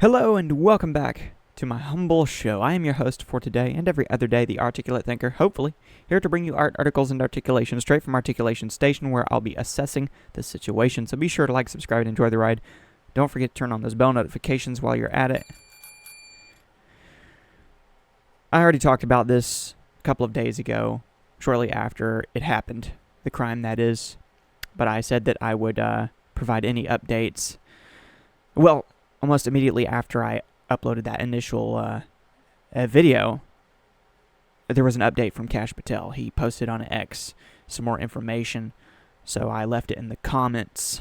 Hello and welcome back to my humble show. I am your host for today and every other day, the Articulate Thinker, hopefully, here to bring you art, articles, and articulation straight from Articulation Station, where I'll be assessing the situation. So be sure to like, subscribe, and enjoy the ride. Don't forget to turn on those bell notifications while you're at it. I already talked about this a couple of days ago, shortly after it happened, the crime that is, but I said that I would provide any updates. Well, almost immediately after I uploaded that initial video, there was an update from Kash Patel. He posted on X some more information, so I left it in the comments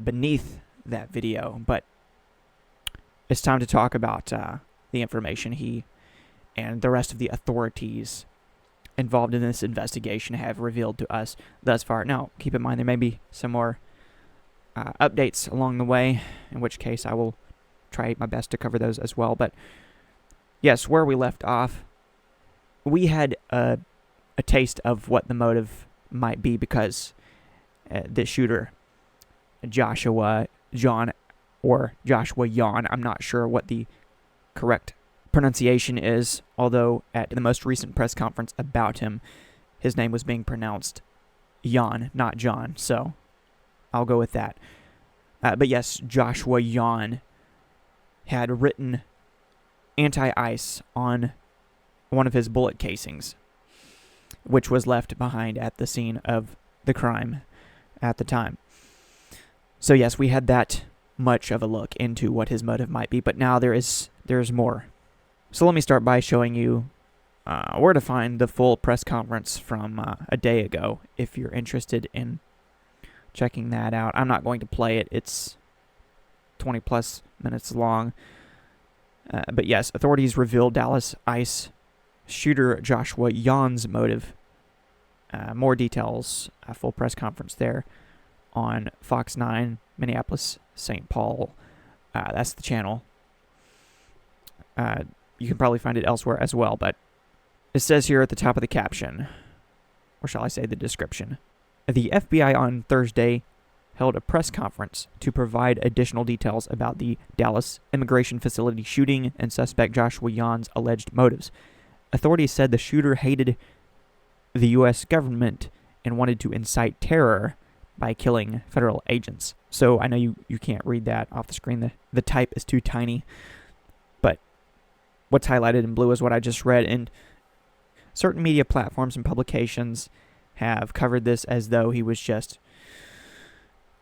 beneath that video. But it's time to talk about the information he and the rest of the authorities involved in this investigation have revealed to us thus far. Now, keep in mind there may be some more updates along the way, in which case I will try my best to cover those as well. But yes, where we left off, we had a taste of what the motive might be, because the shooter, Joshua Jahn, or Joshua Jahn, I'm not sure what the correct pronunciation is, although at the most recent press conference about him, his name was being pronounced Jahn, not John, so I'll go with that. But yes, Joshua Jahn had written anti-ice on one of his bullet casings, which was left behind at the scene of the crime at the time. So yes, we had that much of a look into what his motive might be, but now there's more. So let me start by showing you where to find the full press conference from a day ago, if you're interested in checking that out. I'm not going to play it. It's 20 plus minutes long. But yes, authorities revealed Dallas ICE shooter Joshua Jahn's motive. More details, a full press conference there on Fox 9, Minneapolis, St. Paul. That's the channel. You can probably find it elsewhere as well, but it says here at the top of the caption, or shall I say the description, the FBI on Thursday held a press conference to provide additional details about the Dallas immigration facility shooting and suspect Joshua Jahn's alleged motives. Authorities said the shooter hated the U.S. government and wanted to incite terror by killing federal agents. So I know you can't read that off the screen. The type is too tiny. But what's highlighted in blue is what I just read, and certain media platforms and publications have covered this as though he was just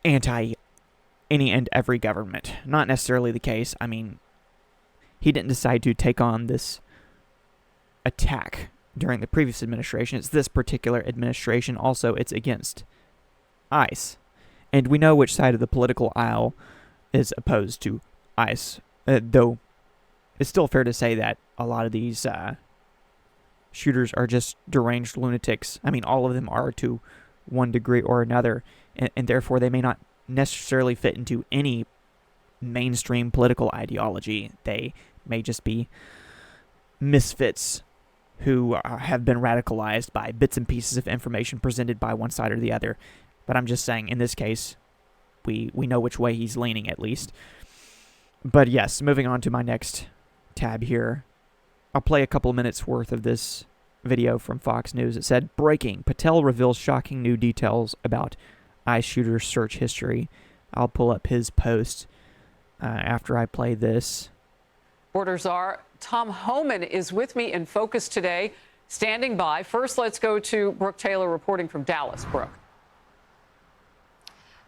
anti any and every government. Not necessarily the case. I mean, he didn't decide to take on this attack during the previous administration. It's this particular administration. Also, it's against ICE. And we know which side of the political aisle is opposed to ICE. Though it's still fair to say that a lot of these shooters are just deranged lunatics. I mean, all of them are to one degree or another, and therefore they may not necessarily fit into any mainstream political ideology. They may just be misfits who have been radicalized by bits and pieces of information presented by one side or the other. But I'm just saying, in this case, we know which way he's leaning, at least. But yes, moving on to my next tab here, I'll play a couple minutes worth of this video from Fox News. It said, "Breaking, Patel reveals shocking new details about ICE shooter's search history." I'll pull up his post after I play this. Reporters are. Tom Homan is with me in focus today, standing by. First, let's go to Brooke Taylor reporting from Dallas. Brooke.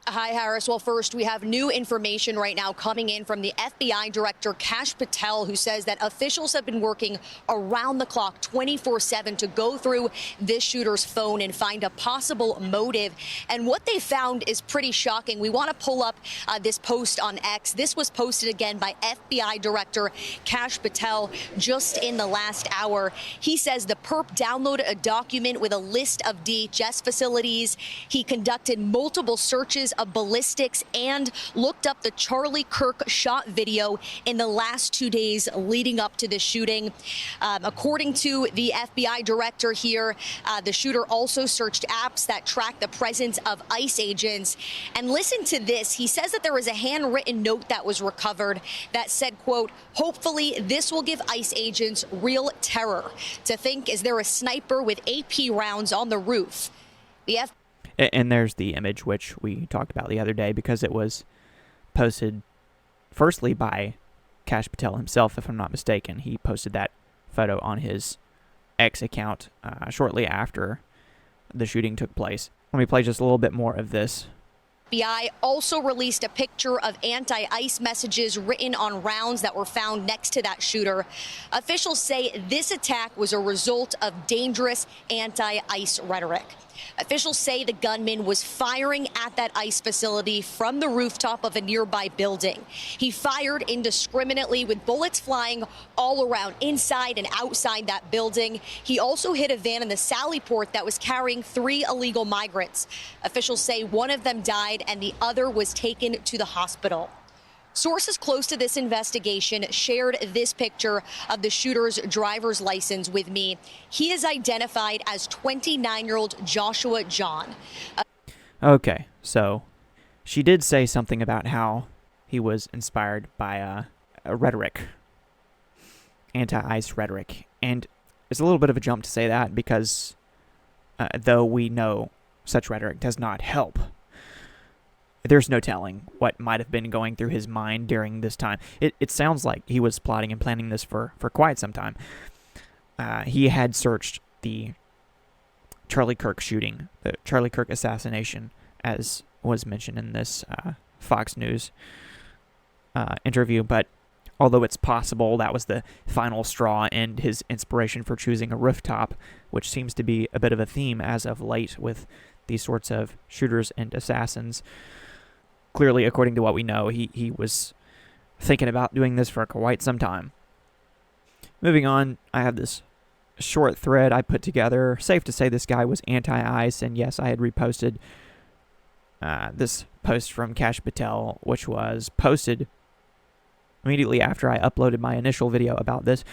Hi, Harris. Well, first, we have new information right now coming in from the FBI Director Kash Patel, who says that officials have been working around the clock 24/7 to go through this shooter's phone and find a possible motive. And what they found is pretty shocking. We want to pull up this post on X. This was posted again by FBI Director Kash Patel just in the last hour. He says the perp downloaded a document with a list of DHS facilities. He conducted multiple searches branches of ballistics and looked up the Charlie Kirk shot video in the last 2 days leading up to the shooting. According to the FBI director here, the shooter also searched apps that track the presence of ICE agents. And listen to this. He says that there was a handwritten note that was recovered that said, quote, "Hopefully this will give ICE agents real terror to think, is there a sniper with AP rounds on the roof?" And there's the image which we talked about the other day, because it was posted firstly by Kash Patel himself, if I'm not mistaken. He posted that photo on his X account shortly after the shooting took place. Let me play just a little bit more of this. FBI also released a picture of anti-ICE messages written on rounds that were found next to that shooter. Officials say this attack was a result of dangerous anti-ICE rhetoric. Officials say the gunman was firing at that ICE facility from the rooftop of a nearby building. He fired indiscriminately with bullets flying all around inside and outside that building. He also hit a van in the Sally Port that was carrying 3 illegal migrants. Officials say one of them died and the other was taken to the hospital. Sources close to this investigation shared this picture of the shooter's driver's license with me. He is identified as 29-year-old Joshua Jahn. Okay, so she did say something about how he was inspired by a rhetoric, anti-ICE rhetoric. And it's a little bit of a jump to say that, because though we know such rhetoric does not help, there's no telling what might have been going through his mind during this time. It sounds like he was plotting and planning this for quite some time. He had searched the Charlie Kirk shooting, the Charlie Kirk assassination, as was mentioned in this Fox News interview. But although it's possible that was the final straw and his inspiration for choosing a rooftop, which seems to be a bit of a theme as of late with these sorts of shooters and assassins, clearly, according to what we know, he was thinking about doing this for quite some time. Moving on, I have this short thread I put together. Safe to say this guy was anti-ICE, and yes, I had reposted this post from Kash Patel, which was posted immediately after I uploaded my initial video about this.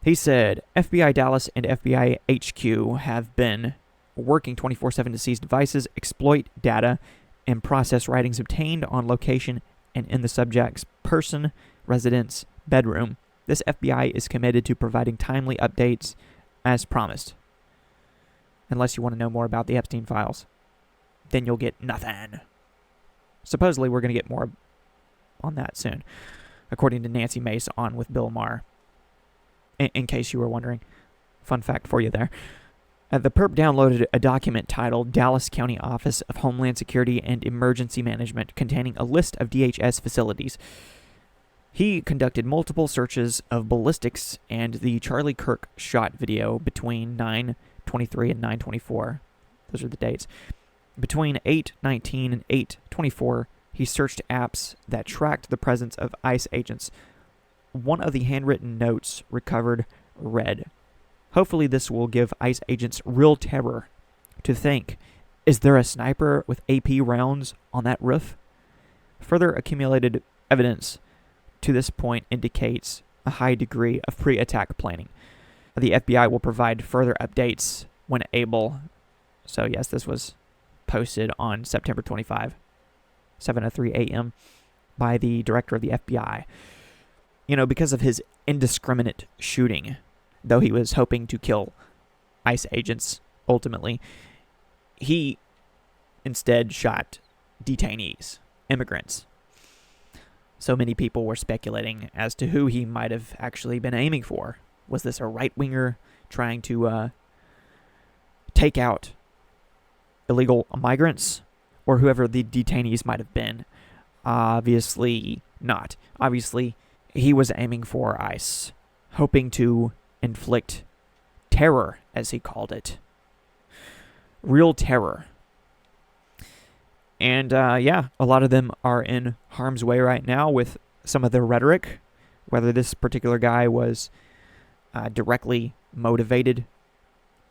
He said, FBI Dallas and FBI HQ have been working 24/7 to seize devices, exploit data, and process writings obtained on location and in the subject's person, residence, bedroom. This FBI is committed to providing timely updates as promised. Unless you want to know more about the Epstein files, then you'll get nothing. Supposedly, we're going to get more on that soon, according to Nancy Mace on with Bill Maher. In case you were wondering. Fun fact for you there. The perp downloaded a document titled Dallas County Office of Homeland Security and Emergency Management, containing a list of DHS facilities. He conducted multiple searches of ballistics and the Charlie Kirk shot video between 9/23 and 9/24. Those are the dates. Between 8/19 and 8/24, he searched apps that tracked the presence of ICE agents. One of the handwritten notes recovered read, "Hopefully this will give ICE agents real terror to think, is there a sniper with AP rounds on that roof?" Further accumulated evidence to this point indicates a high degree of pre-attack planning. The FBI will provide further updates when able. So yes, this was posted on September 25, 7:03 a.m. by the director of the FBI. You know, because of his indiscriminate shooting, though he was hoping to kill ICE agents ultimately, he instead shot detainees, immigrants. So many people were speculating as to who he might have actually been aiming for. Was this a right-winger trying to take out illegal migrants, or whoever the detainees might have been? Obviously not. Obviously, he was aiming for ICE, hoping to inflict terror, as he called it. Real terror. And yeah, a lot of them are in harm's way right now with some of their rhetoric. Whether this particular guy was directly motivated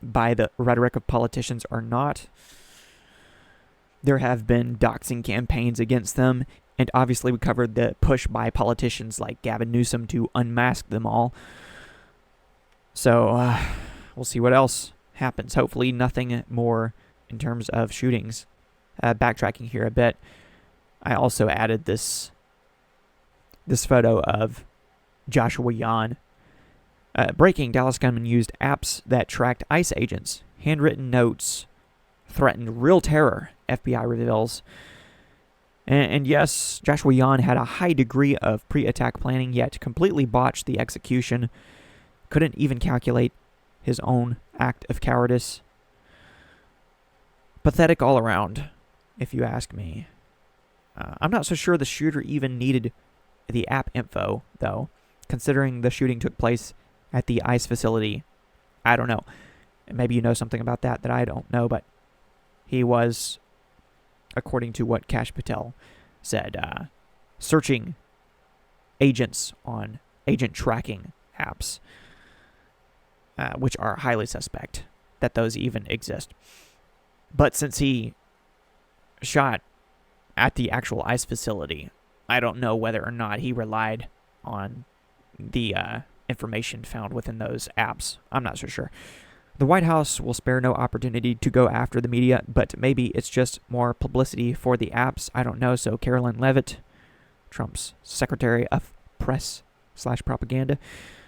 by the rhetoric of politicians or not, There have been doxing campaigns against them, and obviously we covered the push by politicians like Gavin Newsom to unmask them all. So we'll see what else happens. Hopefully nothing more in terms of shootings. Backtracking here a bit, I also added this photo of Joshua Jahn. Breaking: Dallas gunman used apps that tracked ICE agents. Handwritten notes threatened real terror, FBI reveals. And yes, Joshua Jahn had a high degree of pre-attack planning, yet completely botched the execution. Couldn't even calculate his own act of cowardice. Pathetic all around, if you ask me. I'm not so sure the shooter even needed the app info, though, considering the shooting took place at the ICE facility. I don't know. Maybe you know something about that I don't know, but he was, according to what Kash Patel said, searching agents on agent tracking apps, which are highly suspect that those even exist. But since he shot at the actual ICE facility, I don't know whether or not he relied on the information found within those apps. I'm not so sure. The White House will spare no opportunity to go after the media, but maybe it's just more publicity for the apps. I don't know. So Caroline Leavitt, Trump's Secretary of Press/Propaganda,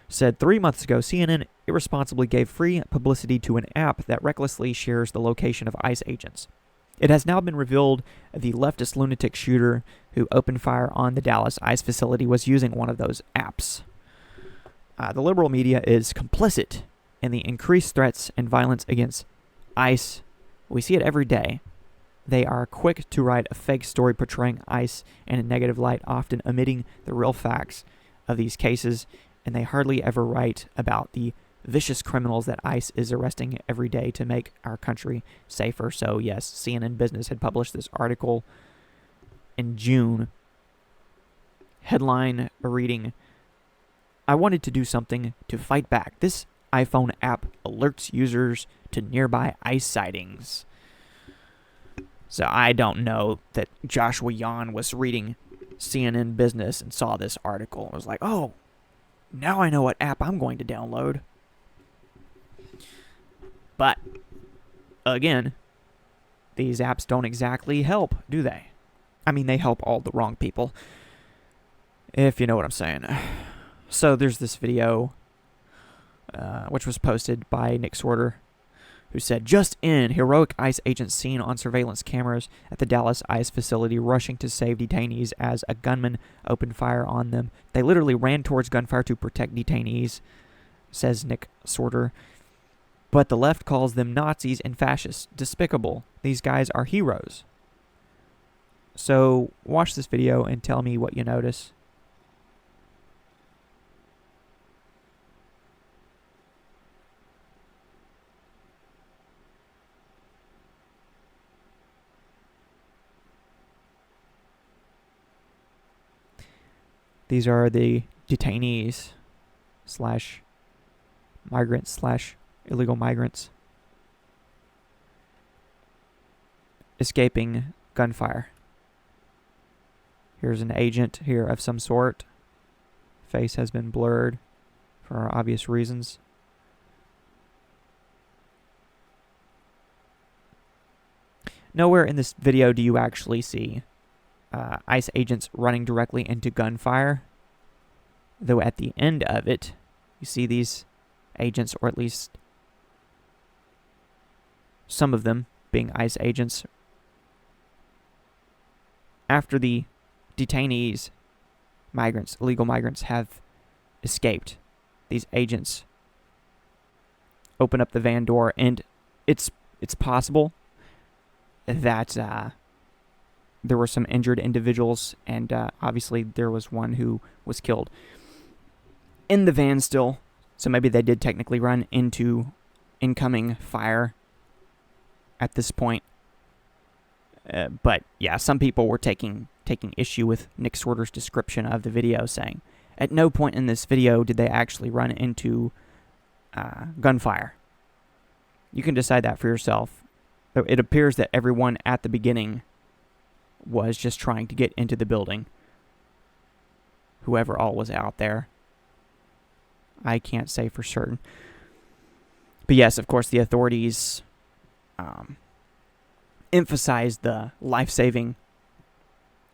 said 3 months ago CNN irresponsibly gave free publicity to an app that recklessly shares the location of ICE agents. It has now been revealed the leftist lunatic shooter who opened fire on the Dallas ICE facility was using one of those apps. The liberal media is complicit in the increased threats and violence against ICE. We see it every day. They are quick to write a fake story portraying ICE in a negative light, often omitting the real facts of these cases, and they hardly ever write about the vicious criminals that ICE is arresting every day to make our country safer. So yes, CNN Business had published this article in June. Headline reading, "I wanted to do something to fight back. This iPhone app alerts users to nearby ICE sightings." So I don't know that Joshua Jahn was reading CNN Business and saw this article and was like, oh, now I know what app I'm going to download. But, again, these apps don't exactly help, do they? I mean, they help all the wrong people, if you know what I'm saying. So there's this video, which was posted by Nick Sorter, who said, "Just in, heroic ICE agents seen on surveillance cameras at the Dallas ICE facility rushing to save detainees as a gunman opened fire on them. They literally ran towards gunfire to protect detainees," says Nick Sorter. "But the left calls them Nazis and fascists. Despicable. These guys are heroes." So watch this video and tell me what you notice. These are the detainees slash migrants slash illegal migrants escaping gunfire. Here's an agent here of some sort. Face has been blurred for obvious reasons. Nowhere in this video do you actually see ICE agents running directly into gunfire, though at the end of it, you see these agents, or at least some of them being ICE agents, after the detainees, migrants, illegal migrants, have escaped. These agents open up the van door, and it's possible that there were some injured individuals, and obviously there was one who was killed in the van still. So maybe they did technically run into incoming fire at this point. But yeah, some people were taking issue with Nick Sorter's description of the video, saying at no point in this video did they actually run into gunfire. You can decide that for yourself. So it appears that everyone at the beginning was just trying to get into the building. Whoever all was out there. I can't say for certain. But yes, of course, the authorities emphasized the life-saving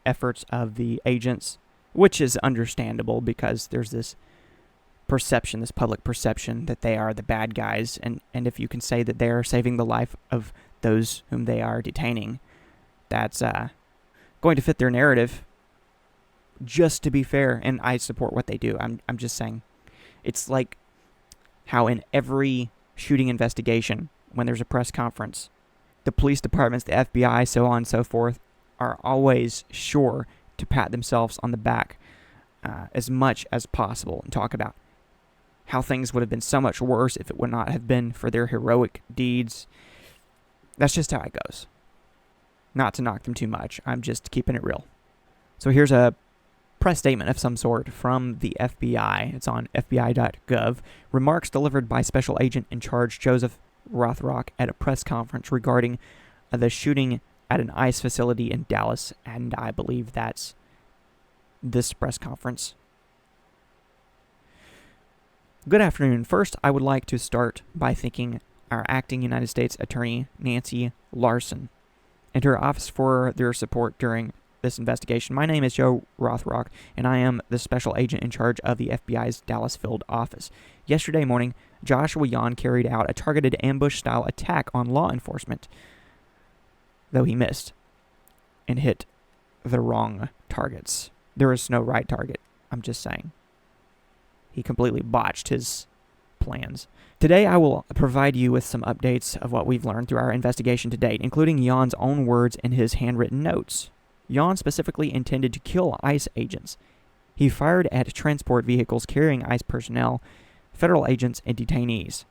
efforts of the agents, which is understandable because there's this perception, this public perception that they are the bad guys, and if you can say that they are saving the life of those whom they are detaining, that's going to fit their narrative. Just to be fair, and I support what they do. I'm just saying, it's like how in every shooting investigation, when there's a press conference, the police departments, the FBI, so on and so forth, are always sure to pat themselves on the back as much as possible and talk about how things would have been so much worse if it would not have been for their heroic deeds. That's just how it goes. Not to knock them too much. I'm just keeping it real. So here's a press statement of some sort from the FBI. It's on FBI.gov. Remarks delivered by Special Agent in Charge Joseph Rothrock at a press conference regarding the shooting at an ICE facility in Dallas, and I believe that's this press conference. Good afternoon. First, I would like to start by thanking our acting United States Attorney, Nancy Larson, and her office for their support during this investigation. My name is Joe Rothrock, and I am the special agent in charge of the FBI's Dallas field office. Yesterday morning, Joshua Jahn carried out a targeted ambush-style attack on law enforcement, though he missed and hit the wrong targets. There is no right target. I'm just saying. He completely botched his plans. Today, I will provide you with some updates of what we've learned through our investigation to date, including Jahn's own words in his handwritten notes. Jahn specifically intended to kill ICE agents. He fired at transport vehicles carrying ICE personnel, federal agents, and detainees.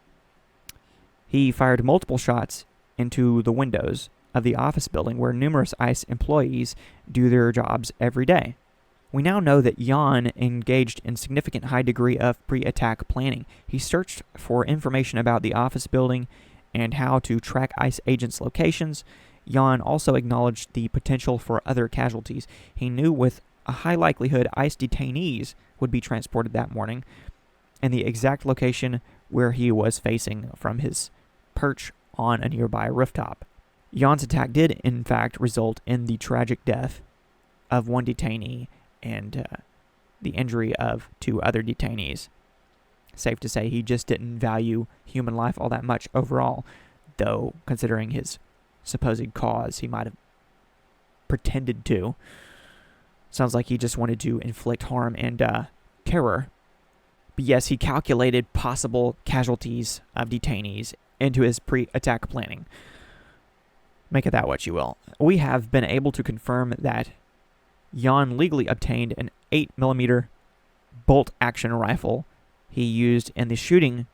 He fired multiple shots into the windows of the office building where numerous ICE employees do their jobs every day. We now know that Jahn engaged in significant high degree of pre-attack planning. He searched for information about the office building and how to track ICE agents' locations. Jahn also acknowledged the potential for other casualties. He knew with a high likelihood ICE detainees would be transported that morning, and the exact location where he was facing from his perch on a nearby rooftop. Jahn's attack did, in fact, result in the tragic death of one detainee and the injury of two other detainees. Safe to say he just didn't value human life all that much overall, though considering his supposed cause, he might have pretended to. Sounds like he just wanted to inflict harm and terror. But yes, he calculated possible casualties of detainees into his pre-attack planning. Make of that what you will. We have been able to confirm that Jahn legally obtained an 8mm bolt-action rifle he used in the shooting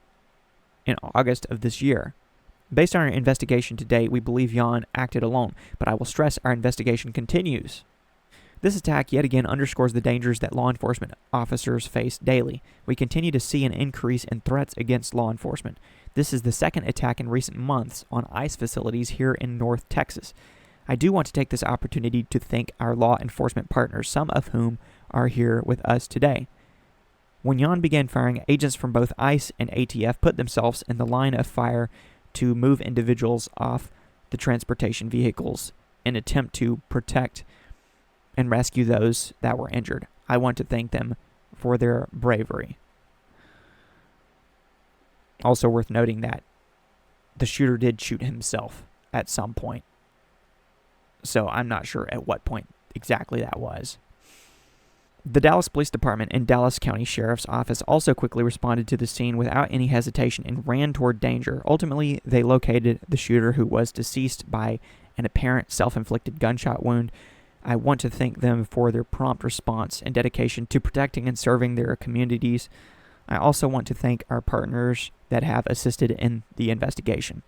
in August of this year. Based on our investigation to date, we believe Jahn acted alone, but I will stress our investigation continues. This attack yet again underscores the dangers that law enforcement officers face daily. We continue to see an increase in threats against law enforcement. This is the second attack in recent months on ICE facilities here in North Texas. I do want to take this opportunity to thank our law enforcement partners, some of whom are here with us today. When Jahn began firing, agents from both ICE and ATF put themselves in the line of fire to move individuals off the transportation vehicles in an attempt to protect and rescue those that were injured. I want to thank them for their bravery. Also worth noting that the shooter did shoot himself at some point. So I'm not sure at what point exactly that was. The Dallas Police Department and Dallas County Sheriff's Office also quickly responded to the scene without any hesitation and ran toward danger. Ultimately, they located the shooter, who was deceased by an apparent self-inflicted gunshot wound. I want to thank them for their prompt response and dedication to protecting and serving their communities. I also want to thank our partners that have assisted in the investigation.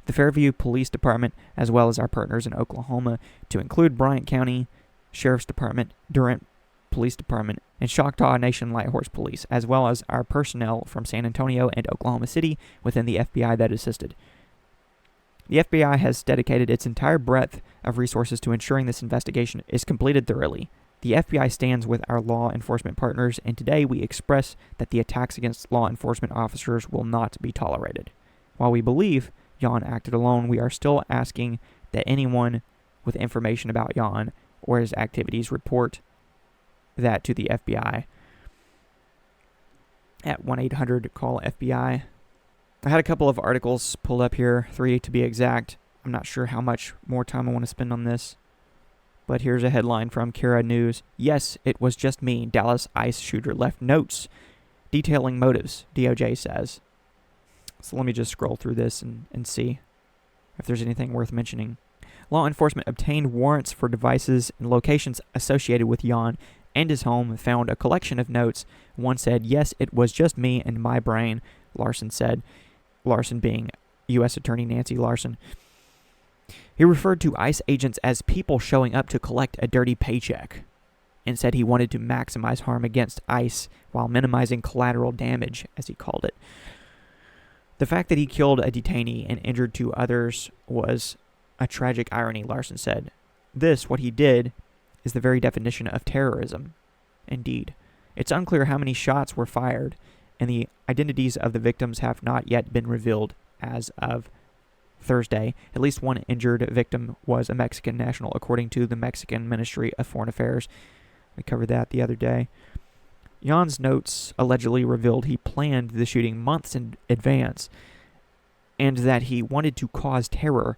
The Fairview Police Department, as well as our partners in Oklahoma, to include Bryant County Sheriff's Department, Durant Police Department, and Choctaw Nation Light Horse Police, as well as our personnel from San Antonio and Oklahoma City within the FBI that assisted. The FBI has dedicated its entire breadth of resources to ensuring this investigation is completed thoroughly. The FBI stands with our law enforcement partners, and today we express that the attacks against law enforcement officers will not be tolerated. While we believe Jahn acted alone, we are still asking that anyone with information about Jahn or his activities report that to the FBI at 1-800-CALL-FBI. I had a couple of articles pulled up here, 3 to be exact. I'm not sure how much more time I want to spend on this. But here's a headline from Kara News. Yes, it was just me. Dallas ICE shooter left notes detailing motives, DOJ says. So let me just scroll through this and see if there's anything worth mentioning. Law enforcement obtained warrants for devices and locations associated with Jahn and his home, found a collection of notes. One said, yes, it was just me and my brain, Larson said. Larson being U.S. Attorney Nancy Larson. He referred to ICE agents as people showing up to collect a dirty paycheck and said he wanted to maximize harm against ICE while minimizing collateral damage, as he called it. The fact that he killed a detainee and injured 2 others was a tragic irony, Larson said. This, what he did, is the very definition of terrorism. Indeed. It's unclear how many shots were fired, and the identities of the victims have not yet been revealed as of Thursday. At least one injured victim was a Mexican national, according to the Mexican Ministry of Foreign Affairs. We covered that the other day. Jahn's notes allegedly revealed he planned the shooting months in advance and that he wanted to cause terror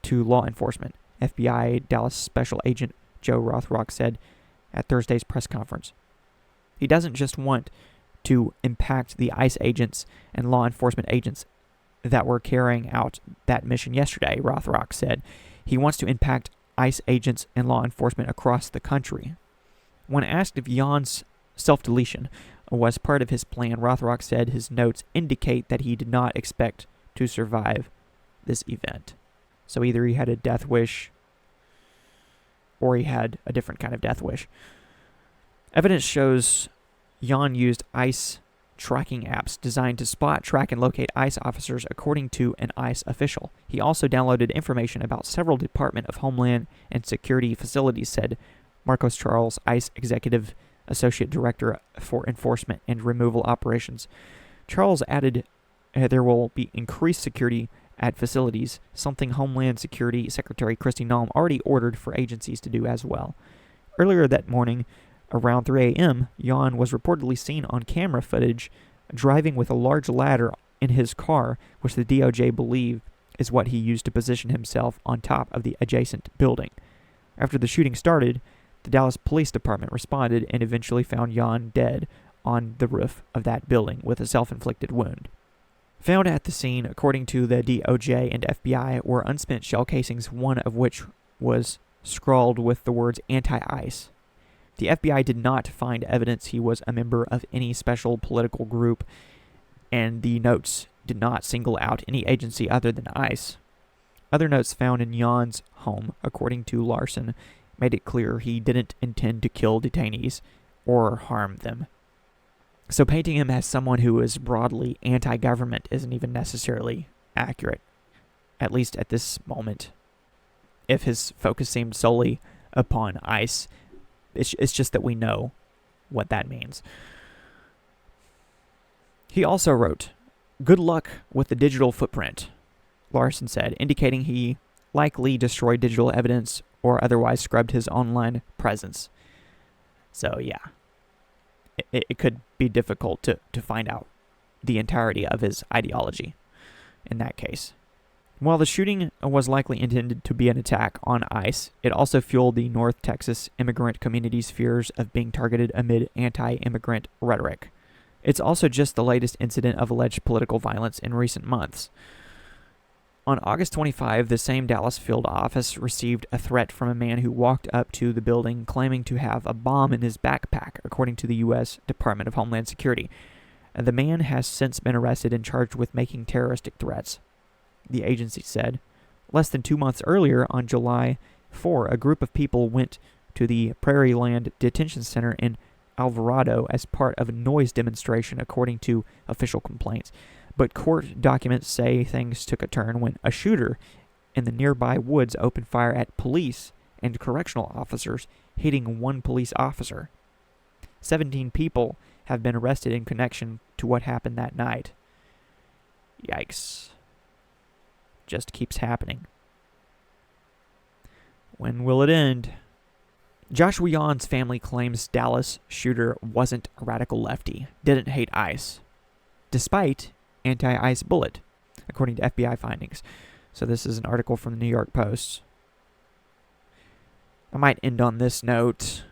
to law enforcement, FBI Dallas Special Agent Joe Rothrock said at Thursday's press conference. He doesn't just want to impact the ICE agents and law enforcement agents that were carrying out that mission yesterday, Rothrock said. He wants to impact ICE agents and law enforcement across the country. When asked if Jahn's self-deletion was part of his plan, Rothrock said his notes indicate that he did not expect to survive this event. So either he had a death wish or he had a different kind of death wish. Evidence shows Jahn used ICE tracking apps designed to spot, track, and locate ICE officers, according to an ICE official. He also downloaded information about several Department of Homeland and Security facilities, said Marcos Charles, ICE Executive Associate Director for Enforcement and Removal Operations. Charles added there will be increased security at facilities, something Homeland Security Secretary Kristi Noem already ordered for agencies to do as well. Earlier that morning, around 3 a.m., Jahn was reportedly seen on camera footage driving with a large ladder in his car, which the DOJ believe is what he used to position himself on top of the adjacent building. After the shooting started, the Dallas Police Department responded and eventually found Jahn dead on the roof of that building with a self-inflicted wound. Found at the scene, according to the DOJ and FBI, were unspent shell casings, one of which was scrawled with the words anti-ICE. The FBI did not find evidence he was a member of any special political group, and the notes did not single out any agency other than ICE. Other notes found in Jahn's home, according to Larson, made it clear he didn't intend to kill detainees or harm them. So painting him as someone who is broadly anti-government isn't even necessarily accurate, at least at this moment. If his focus seemed solely upon ICE, it's just that we know what that means. He also wrote, "Good luck with the digital footprint," Larson said, indicating he likely destroyed digital evidence or otherwise scrubbed his online presence. So yeah, it could be difficult to find out the entirety of his ideology in that case. While the shooting was likely intended to be an attack on ICE, it also fueled the North Texas immigrant community's fears of being targeted amid anti-immigrant rhetoric. It's also just the latest incident of alleged political violence in recent months. On August 25, the same Dallas field office received a threat from a man who walked up to the building claiming to have a bomb in his backpack, according to the U.S. Department of Homeland Security. The man has since been arrested and charged with making terroristic threats, the agency said. Less than 2 months earlier, on July 4, a group of people went to the Prairie Land Detention Center in Alvarado as part of a noise demonstration, according to official complaints. But court documents say things took a turn when a shooter in the nearby woods opened fire at police and correctional officers, hitting one police officer. 17 people have been arrested in connection to what happened that night. Yikes. Just keeps happening. When will it end? Joshua Jahn's family claims Dallas shooter wasn't a radical lefty, didn't hate ICE, despite anti-ICE bullet, according to FBI findings. So this is an article from the New York Post. I might end on this note.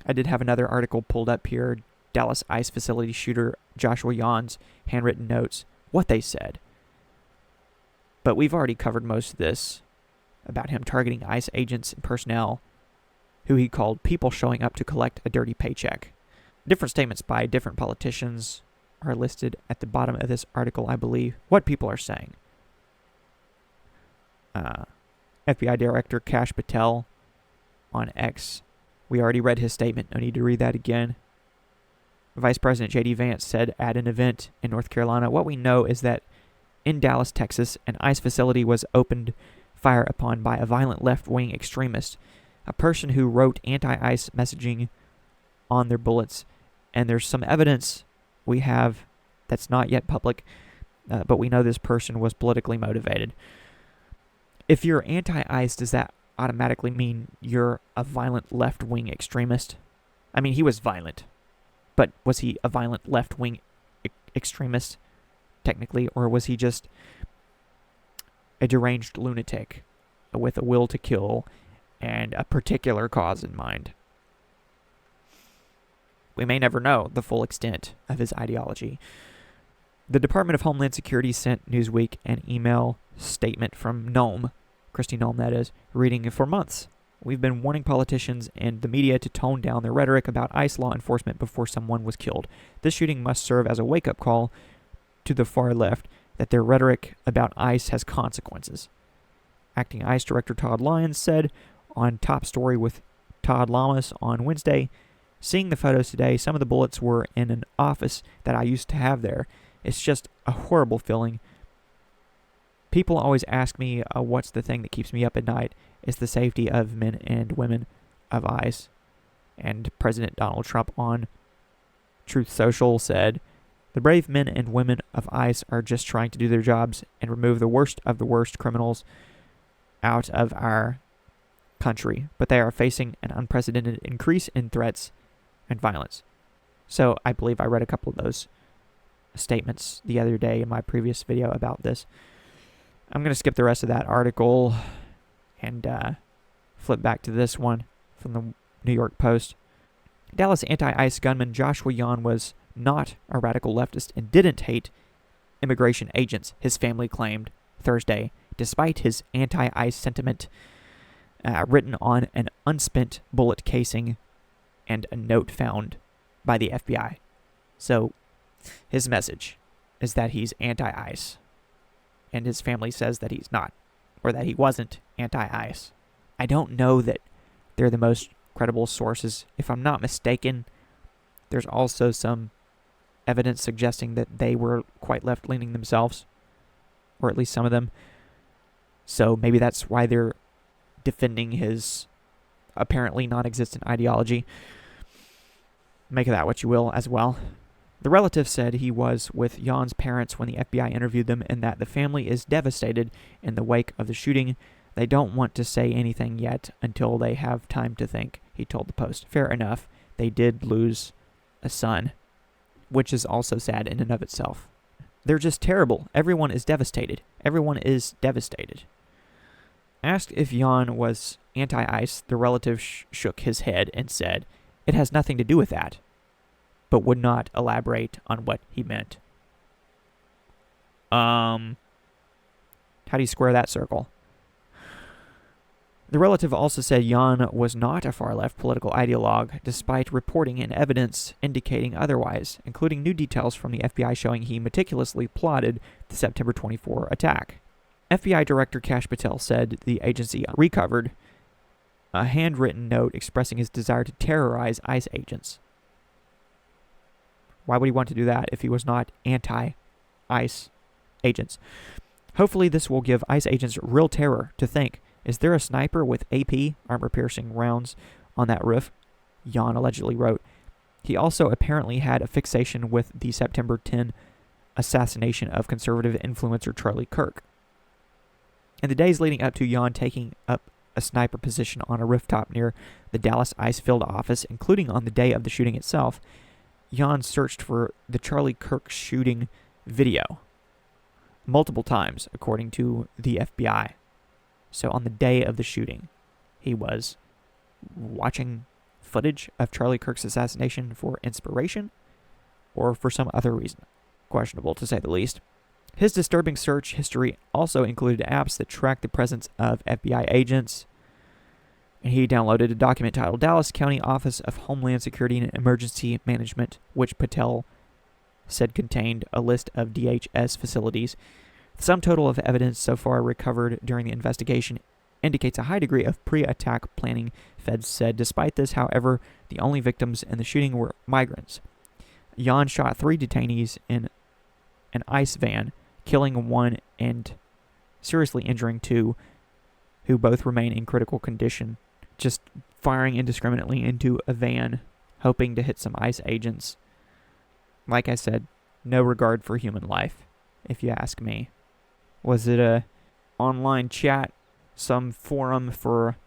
I did have another article pulled up here. Dallas ICE facility shooter Joshua Jahn's handwritten notes, what they said. But we've already covered most of this about him targeting ICE agents and personnel who he called people showing up to collect a dirty paycheck. Different statements by different politicians are listed at the bottom of this article, I believe, what people are saying. FBI Director Kash Patel on X. We already read his statement. No need to read that again. Vice President J.D. Vance said at an event in North Carolina, what we know is that in Dallas, Texas, an ICE facility was opened fire upon by a violent left-wing extremist, a person who wrote anti-ICE messaging on their bullets. And there's some evidence we have that's not yet public, but we know this person was politically motivated. If you're anti-ICE, does that automatically mean you're a violent left-wing extremist? I mean, he was violent, but was he a violent left-wing extremist, technically, or was he just a deranged lunatic with a will to kill and a particular cause in mind? We may never know the full extent of his ideology. The Department of Homeland Security sent Newsweek an email statement from Noem, Kristi Noem that is, reading for months. We've been warning politicians and the media to tone down their rhetoric about ICE law enforcement before someone was killed. This shooting must serve as a wake-up call to the far left that their rhetoric about ICE has consequences. Acting ICE Director Todd Lyons said on Top Story with Todd Lamas on Wednesday, seeing the photos today, some of the bullets were in an office that I used to have there. It's just a horrible feeling. People always ask me what's the thing that keeps me up at night. It's the safety of men and women of ICE. And President Donald Trump on Truth Social said, the brave men and women of ICE are just trying to do their jobs and remove the worst of the worst criminals out of our country. But they are facing an unprecedented increase in threats and violence. So I believe I read a couple of those statements the other day in my previous video about this. I'm going to skip the rest of that article and flip back to this one from the New York Post. Dallas anti-ICE gunman Joshua Jahn was not a radical leftist and didn't hate immigration agents, his family claimed Thursday, despite his anti-ICE sentiment written on an unspent bullet casing and a note found by the FBI. So his message is that he's anti-ICE, and his family says that he's not, or that he wasn't anti-ICE. I don't know that they're the most credible sources. If I'm not mistaken, there's also some evidence suggesting that they were quite left-leaning themselves, or at least some of them. So maybe that's why they're defending his apparently non-existent ideology. Make of that what you will as well. The relative said he was with Jahn's parents when the FBI interviewed them and that the family is devastated in the wake of the shooting. They don't want to say anything yet until they have time to think, he told the Post. Fair enough. They did lose a son, which is also sad in and of itself. They're just terrible. Everyone is devastated. Everyone is devastated. Asked if Jahn was anti-ICE, the relative shook his head and said, it has nothing to do with that, but would not elaborate on what he meant. How do you square that circle? The relative also said Jahn was not a far-left political ideologue, despite reporting and evidence indicating otherwise, including new details from the FBI showing he meticulously plotted the September 24 attack. FBI Director Kash Patel said the agency recovered a handwritten note expressing his desire to terrorize ICE agents. Why would he want to do that if he was not anti-ICE agents? Hopefully this will give ICE agents real terror to think, is there a sniper with AP, armor-piercing rounds, on that roof? Jahn allegedly wrote. He also apparently had a fixation with the September 10 assassination of conservative influencer Charlie Kirk. In the days leading up to Jahn taking up a sniper position on a rooftop near the Dallas ICE field office, including on the day of the shooting itself, Jahn searched for the Charlie Kirk shooting video multiple times, according to the FBI. So on the day of the shooting, he was watching footage of Charlie Kirk's assassination for inspiration or for some other reason. Questionable, to say the least. His disturbing search history also included apps that tracked the presence of FBI agents, and he downloaded a document titled Dallas County Office of Homeland Security and Emergency Management, which Patel said contained a list of DHS facilities. The sum total of evidence so far recovered during the investigation indicates a high degree of pre-attack planning, feds said. Despite this, however, the only victims in the shooting were migrants. Jahn shot 3 detainees in an ICE van, killing 1 and seriously injuring 2, who both remain in critical condition, just firing indiscriminately into a van, hoping to hit some ICE agents. Like I said, no regard for human life, if you ask me. Was it a online chat, some forum for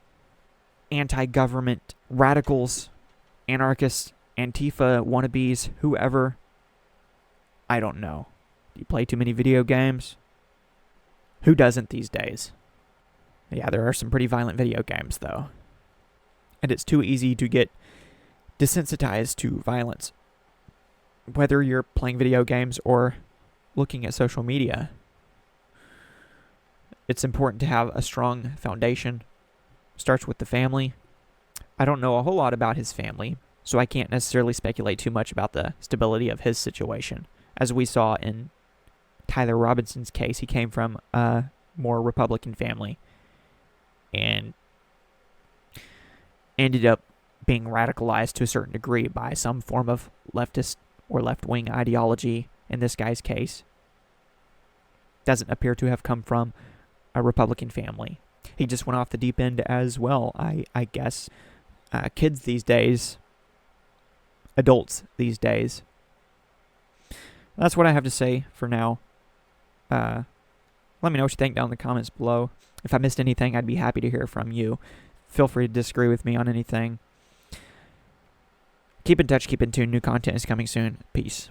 anti-government radicals, anarchists, Antifa wannabes, whoever? I don't know. Do you play too many video games? Who doesn't these days? Yeah, there are some pretty violent video games, though. And it's too easy to get desensitized to violence. Whether you're playing video games or looking at social media, it's important to have a strong foundation. Starts with the family. I don't know a whole lot about his family, so I can't necessarily speculate too much about the stability of his situation. As we saw in Tyler Robinson's case, he came from a more Republican family and ended up being radicalized to a certain degree by some form of leftist or left-wing ideology. In this guy's case, doesn't appear to have come from a Republican family. He just went off the deep end as well, I guess. Kids these days, adults these days. That's what I have to say for now. Let me know what you think down in the comments below. If I missed anything, I'd be happy to hear from you. Feel free to disagree with me on anything. Keep in touch, keep in tune. New content is coming soon. Peace.